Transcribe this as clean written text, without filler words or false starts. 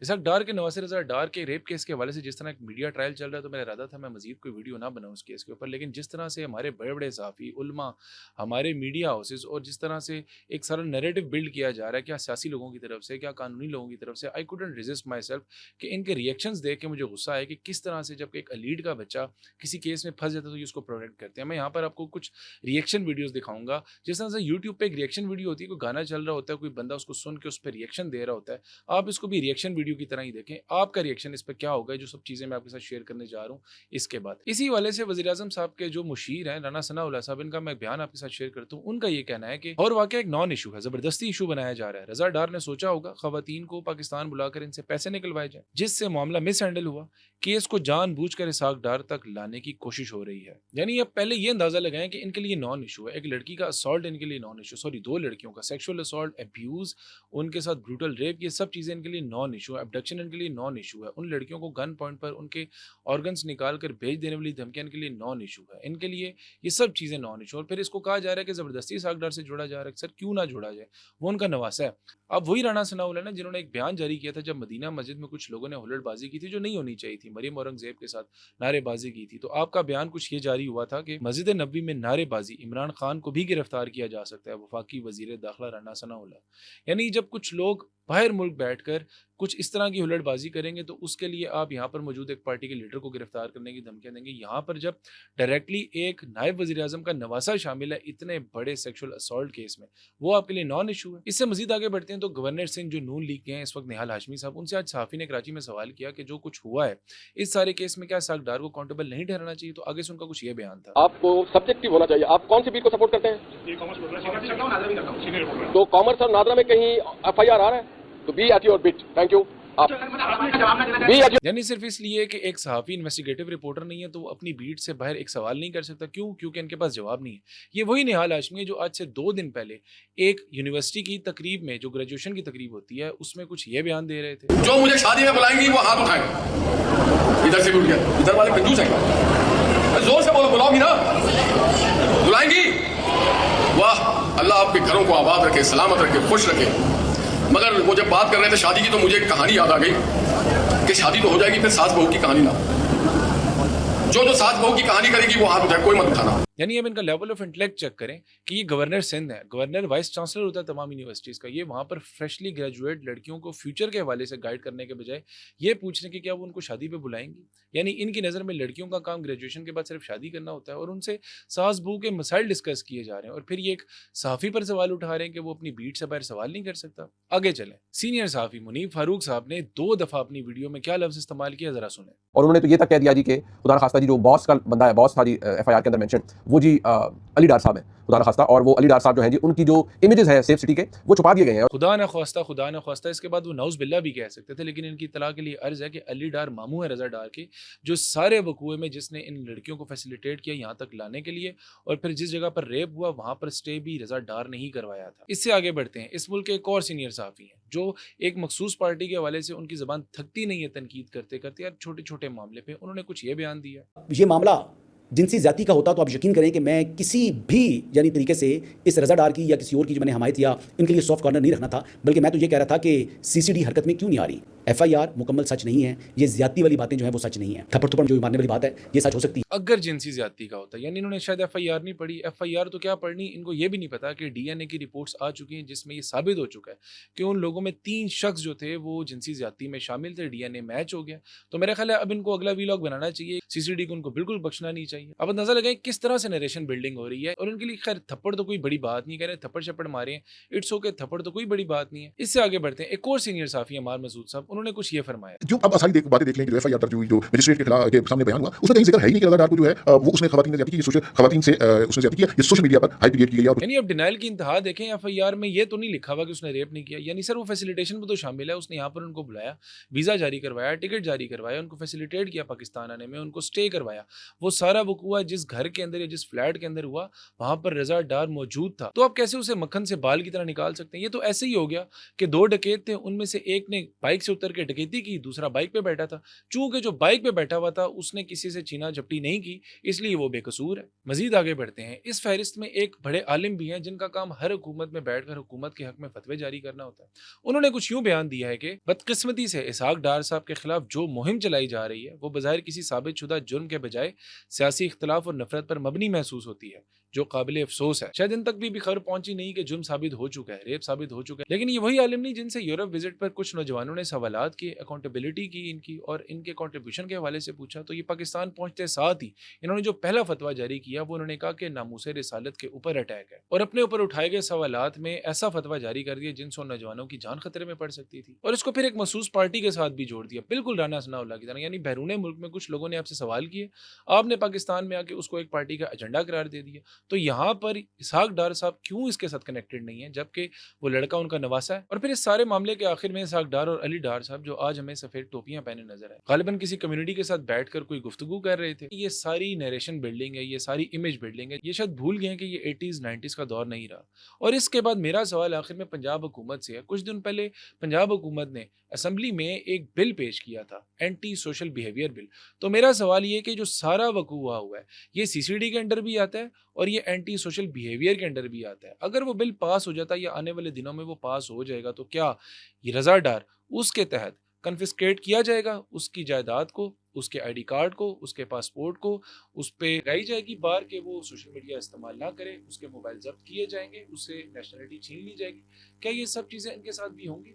इसहाक डार के नवासे रज़ा डार के रेप केस के हवाले से जिस तरह एक मीडिया ट्रायल चल रहा है, तो मेरा इरादा था मैं मज़ीद कोई वीडियो ना बनाऊँ उस केस के ऊपर। लेकिन जिस तरह से हमारे बड़े-बड़े सहाफ़ी, उलमा, हमारे मीडिया हाउसेज़ और जिस तरह से एक सारा नैरेटिव बिल्ड किया जा रहा है, क्या सियासी लोगों की तरफ से, क्या कानूनी लोगों की तरफ से, I couldn't resist my self कि इनके रिएक्शंस देख के मुझे गुस्सा आया कि किस तरह से जब एक एलीट का बच्चा किसी केस में फँस जाता है, तो ये उसको प्रोटेक्ट करते हैं। मैं यहाँ पर आपको कुछ रिएक्शन वीडियोज़ दिखाऊँगा। जिस तरह से यूट्यूब पे एक रिएक्शन वीडियो होती है, कोई गाना चल रहा होता है, कोई बंदा उसको सुन के उस पे रिएक्शन दे रहा होता है। आप इसको भी रिएक्शन वीडियो की तरह ही देखें। आपका रिएक्शन इस पे क्या होगा, जो सब चीज़ें मैं आपके साथ शेयर करने जा रहा हूँ इसके बाद। इसी हवाले से वज़ीर-ए-आज़म साहब के जो मुशीर हैं, राना सनाउल्लाह साहब, इनका मैं बयान आपके साथ शेयर करता हूँ। उनका ये कहना है कि और वाक़या एक नॉन इश्यू है, ज़बरदस्ती इश्यू बनाया जा रहा है। रज़ा डार ने सोचा होगा ख़वातीन को पाकिस्तान बुलाकर इनसे पैसे निकलवाए जाएँ, जिससे मामला मिसहैंडल हुआ। केस को जानबूझकर इसहाक डार तक लाने की कोशिश हो रही है। यानी अब पहले ये अंदाज़ा लगाएँ कि इनके लिए नॉन इश्यू है। एक लड़की का असॉल्ट इनके लिए नॉन इश्यू, सॉरी 2 लड़कियों का सेक्सुअल असॉल्ट, अब्यूज़, उनके साथ ब्रूटल रेप, ये सब चीज़ें इनके लिए नॉन इश्यू है। अबडक्शन इनके लिए नॉन इश्यू है। उन लड़कियों को गन पॉइंट पर उनके ऑर्गन्स निकाल कर भेज देने वाली धमकियाँ इनके लिए नॉन इश्यू है। इनके लिए ये सब चीज़ें नॉन इश्यू, और फिर इसको कहा जा रहा है कि ज़बरदस्ती इसहाक डार से जोड़ा जा रहा है। सर क्यों ना जोड़ा जाए? वो उनका नवासा है। अब वही राना सनाउल्लाह ने जिन्होंने एक बयान जारी किया था जब मदीना मस्जिद में कुछ लोगों ने हुल्लड़बाज़ी की थी जो नहीं होनी चाहिए थी, मरियम औरंगज़ेब के साथ नारेबाज़ी की थी। तो आपका बयान कुछ ये जारी हुआ था कि मस्जिद नबवी में नारेबाज़ी, इमरान खान को भी गिरफ्तार किया जा सकता है, वफाकी वज़ीर दाखिला राना सनाउल्लाह। यानी जब कुछ लोग बाहर मुल्क बैठकर कुछ इस तरह की हुल्लड़बाज़ी करेंगे, तो उसके लिए आप यहाँ पर मौजूद एक पार्टी के लीडर को गिरफ्तार करने की धमकियाँ देंगे। यहाँ पर जब डायरेक्टली एक नायब वज़ीर-ए-आज़म का नवासा शामिल है इतने बड़े सेक्सुअल असॉल्ट केस में, वो आपके लिए नॉन इश्यू है। इससे मज़ीद आगे बढ़ते हैं तो गवर्नर सिंह जो नून लीग के हैं इस वक्त, निहाल हाशमी साहब, उनसे आज सहाफ़ी ने कराची में सवाल किया कि जो कुछ हुआ है इस सारे केस में क्या इसहाक डार को अकाउंटेबल नहीं ठहराना चाहिए? तो आगे से उनका कुछ ये बयान था। आपको सब्जेक्टिव होना चाहिए। आप कौन सी बीट को सपोर्ट करते हैं? ये कॉमर्स करता हूँ, नादरा भी करता हूँ, सीनियर रिपोर्टर। तो कॉमर्स और नादरा में कहीं एफआईआर आ रहा है तो be at your bit. Thank you. आप बी एट यानी सिर्फ इसलिए कि एक सहाफ़ी इन्वेस्टिगेटिव रिपोर्टर नहीं है तो वो अपनी बीट से बाहर एक सवाल नहीं कर सकता। क्यों? क्योंकि इनके पास जवाब नहीं है। ये वही निहाल हाशमी है जो आज से 2 दिन पहले एक यूनिवर्सिटी की तकरीब में, जो ग्रेजुएशन की तकरीब होती है, उसमें कुछ ये बयान दे रहे थे। जो मुझे शादी में बुलाएंगी वो हाथ उठाएं। इधर से भी उठ गया, इधर वाले कंजूस हैं। जोर से बोलो, बुलाओगी ना? बुलाएंगी? वाह, अल्लाह आपके घरों को आबाद रखे, सलामत रखे, खुश रखे। मगर वो जब बात कर रहे थे शादी की तो मुझे एक कहानी याद आ गई कि शादी तो हो जाएगी, फिर सास बहू की कहानी ना। जो सास बहू की कहानी करेगी वो हाथ उठाए, कोई मत उठाना। यानी अब इनका लेवल ऑफ इंटेलेक्ट चेक करें कि ये गवर्नर सिंध है, गवर्नर वाइस चांसलर होता है तमाम यूनिवर्सिटीज़ का। ये वहाँ पर फ्रेशली ग्रेजुएट लड़कियों को फ्यूचर के हवाले से गाइड करने के बजाय ये पूछने कि क्या वो उनको शादी पे बुलाएंगी। यानी इनकी नज़र में लड़कियों का काम ग्रेजुएशन के बाद सिर्फ शादी करना होता है, और उनसे सास बहू के मसाइल डिस्कस किए जा रहे हैं, और फिर ये एक सहाफ़ी पर सवाल उठा रहे हैं कि वो अपनी बीट से बाहर सवाल नहीं कर सकता। आगे चलें। सीनियर सहाफ़ी मुनीब फारूक साहब ने 2 दफ़ा अपनी वीडियो में क्या लफ्ज़ इस्तेमाल किया, ज़रा सुने। और उन्होंने तो ये तक कह दिया जी कि खुदा खास्ता जी जो बॉस का बंदा है, बॉस था जी एफआईआर के अंदर मेंशन, वो जी अली डार साहब हैं खुदा खास्ता, और वो अली डार साहब जो हैं जी उनकी जो इमेजेस है सेफ सिटी के वो छुपा दिए गए हैं। खुदा न ख्वास्ता, इसके बाद वो नाउज़ बिल्ला भी कह सकते थे, लेकिन इनकी इत्तला के लिए अर्ज़ है कि अली डार मामू है रज़ा डार के, जो सारे वकूए में जिसने इन लड़कियों को फैसिलिटेट किया यहाँ तक लाने के लिए, और फिर जिस जगह पर रेप हुआ वहाँ पर स्टे भी रज़ा डार ने ही करवाया था। इससे आगे बढ़ते हैं। इस मुल्क के एक और सीनियर सहाफ़ी हैं जो एक मखसूस पार्टी के हवाले से उनकी ज़बान थकती नहीं है तनकीद करते करते, यार छोटे-छोटे मामले पे उन्होंने कुछ ये बयान दिया। ये मामला जिनसी ज़्यादती का होता तो आप यकीन करें कि मैं किसी भी यानी तरीके से इस रज़ा डार की या किसी और की जो मैंने हमायत या इनके लिए सॉफ्ट कॉर्नर नहीं रखना था, बल्कि मैं तो ये कह रहा था कि सीसीडी हरकत में क्यों नहीं आ रही। एफआईआर मुकम्मल सच नहीं है, ये ज़्यादती वाली बातें जो है वो सच नहीं है। थप्पड़ थप्पड़ जो मारने वाली बात है ये सच हो सकती है अगर जिनसी ज़्यादती का होता, यानी इन्होंने शायद एफआईआर नहीं पढ़ी। एफआईआर तो क्या पढ़नी, इनको ये भी नहीं पता कि डीएनए की रिपोर्ट्स आ चुकी हैं जिसमें ये साबित हो चुका है कि उन लोगों में 3 शख्स जो थे वो जिनसी ज़्यादती में शामिल थे। डीएनए मैच हो गया। तो मेरा ख्याल है अब इनको अगला वीलॉग बनाना चाहिए, सीसीडी को उनको बिल्कुल बख्शना नहीं चाहिए। अब अंदाजा लगाएं किस तरह से नरेशन बिल्डिंग हो रही है, और इनके लिए खैर थप्पड़ तो कोई बड़ी बात नहीं, कह रहे थप्पड़ शप्पड़ मारे हैं, इट्स ओके, थप्पड़ तो कोई बड़ी बात नहीं है। इससे आगे बढ़ते हैं। एक और सीनियर सहाफ़ी अमार मसूद साहब, उन्होंने कुछ ये फरमाया। जो अब सारी बातें देख लें जो एफआईआर दर्ज हुई, जो मजिस्ट्रेट के खिलाफ के सामने बयान हुआ, उसमें कहीं जिक्र है ही नहीं कि रज़ा डार को जो है वो उसने खवातीन ने ज्यादती की, खवातीन से उसने ज्यादती किया। ये सोशल मीडिया पर हाइप क्रिएट की गई है। यानी अब डिनाइल की इंतहा देखें। एफआईआर में ये तो नहीं लिखा हुआ कि उसने रेप नहीं किया, यानी सर वो फैसिलिटेशन में तो शामिल है। उसने यहाँ पर उनको बुलाया, वीज़ा जारी करवाया, टिकट जारी करवाया, उनको फैसिलिटेट किया पाकिस्तान आने में, उनको स्टे करवाया। वो सारा वकूआ जिस घर के अंदर या जिस फ्लैट के अंदर हुआ वहाँ पर रज़ा डार मौजूद था। तो आप कैसे उसे मक्खन से बाल की तरह निकाल सकते हैं? ये तो ऐसे ही हो गया कि 2 डकैत थे, उनमें से एक ने बाइक से उतर उतर के डकैती की, दूसरा बाइक पे बैठा था। चूंकि जो बाइक पे बैठा हुआ था उसने किसी से छीना झपटी नहीं की, इसलिए वो बेकसूर है। मजीद आगे बढ़ते हैं। इस फहरिस्त में एक बड़े आलिम भी हैं जिनका काम हर हुकूमत में बैठकर हुकूमत के हक में फतवे जारी करना होता है। उन्होंने कुछ यूं बयान दिया है कि बदकिस्मती से इसहाक डार साहब के खिलाफ जो मुहिम चलाई जा रही है वो बज़ाहिर किसी साबित शुदा जुर्म के बजाय सियासी इख्तलाफ और नफरत पर मबनी महसूस होती है, जो काबिल अफसोस है। शायद इन तक भी खबर पहुंची नहीं कि जुर्म साबित हो चुका है, रेप साबित हो चुका है। लेकिन ये वही आलिम नहीं जिनसे यूरोप विजिट पर कुछ नौजवानों ने सवालात किए, अकाउंटेबिलिटी की इनकी और इनके कंट्रीब्यूशन के हवाले से पूछा। तो ये पाकिस्तान पहुंचते साथ ही इन्होंने जो पहला फतवा जारी किया वो उन्होंने कहा कि नामूसे रिसालत के ऊपर अटैक है, और अपने ऊपर उठाए गए सवालात में ऐसा फतवा जारी कर दिया जिनसे उन नौजवानों की जान खतरे में पड़ सकती थी। और इसको फिर एक मखसूस पार्टी के साथ भी जोड़ दिया, बिल्कुल राना सनाउल्लाह की तरह। यानी बैरून मुल्क में कुछ लोगों ने आपसे सवाल किए, आपने पाकिस्तान में आके उसको एक पार्टी का एजेंडा करार दे दिया। तो यहाँ पर इसहाक डार साहब क्यों इसके साथ कनेक्टेड नहीं है, जबकि वो लड़का उनका नवासा है। और फिर इस सारे मामले के आखिर में इसहाक डार और अली डार साहब, जो आज हमें सफेद टोपियां पहने नजर आए, गालिबन किसी कम्युनिटी के साथ बैठकर कोई गुफ्तगू कर रहे थे। ये सारी नरेशन बिल्डिंग है, ये सारी इमेज बिल्डिंग है। ये शायद भूल गए कि ये 80s 90s का दौर नहीं रहा। और इसके बाद मेरा सवाल आखिर में पंजाब हुकूमत से है। कुछ दिन पहले पंजाब हुकूमत ने असेंबली में एक बिल पेश किया था, एंटी सोशल बिहेवियर बिल। तो मेरा सवाल ये कि जो सारा वकूआ हुआ है ये सीसीडी के अंडर भी आता है और ये एंटी सोशल बिहेवियर के अंडर भी आता है। अगर वो बिल पास हो जाता है या आने वाले दिनों में वो पास हो जाएगा, तो क्या ये रजा डार उसके तहत कन्फिस्केट किया जाएगा, उसकी जायदाद को, उसके आईडी कार्ड को, उसके पासपोर्ट को, उस पर लगाई जाएगी बार के वो सोशल मीडिया इस्तेमाल ना करे, उसके मोबाइल जब्त किए जाएंगे, उससे नेशनलिटी छीन ली जाएगी। क्या ये सब चीज़ें इनके साथ भी होंगी?